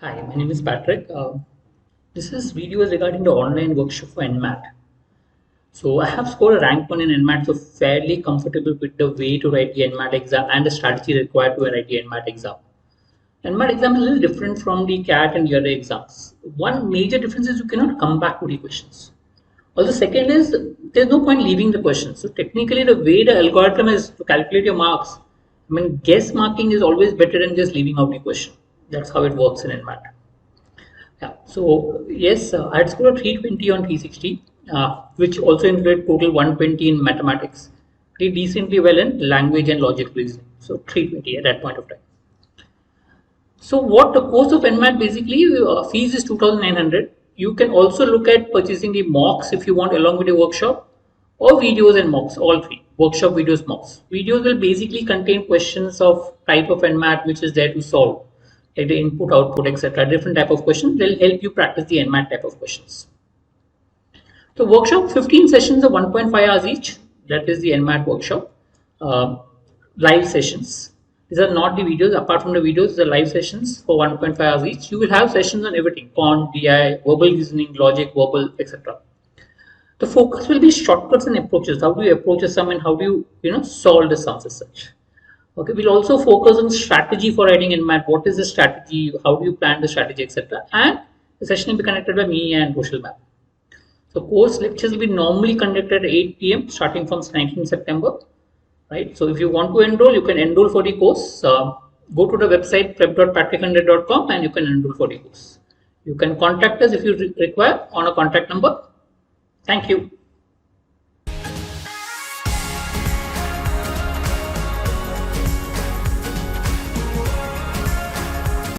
Hi, my name is Patrick. This video is regarding the online workshop for NMAT. So I have scored a rank 1 in NMAT, so fairly comfortable with the way to write the NMAT exam and the strategy required to write the NMAT exam. NMAT exam is a little different from the CAT and the other exams. One major difference is you cannot come back to the questions. Also, second is there's no point leaving the question. So technically, the way the algorithm is to calculate your marks, guess marking is always better than just leaving out the question. That's how it works in NMAT. Yeah. So yes, I had scored a 320 on 360, which also included total 120 in mathematics. Did decently well in language and logic reasoning. So 320 at that point of time. So what the course of NMAT basically fees is 2,900. You can also look at purchasing the mocks if you want along with the workshop, or videos and mocks, all three workshop videos, mocks. Videos will basically contain questions of type of NMAT which is there to solve, like the input, output, etc. Different type of questions. They'll help you practice the NMAT type of questions. The workshop 15 sessions of 1.5 hours each. That is the NMAT workshop. Live sessions. These are not the videos. Apart from the videos, the live sessions for 1.5 hours each. You will have sessions on everything: quant, DI, verbal reasoning, logic, verbal, etc. The focus will be shortcuts and approaches. How do you approach a sum and how do you solve the sums as such. Okay, we'll also focus on strategy for writing NMAT. What is the strategy? How do you plan the strategy, etc. And the session will be connected by me and Rochelle ma'am. So course lectures will be normally conducted at 8 p.m. starting from 19 September. Right. So if you want to enroll, you can enroll for the course. Go to the website prep.patrick100.com and you can enroll for the course. You can contact us if you require on a contact number. Thank you.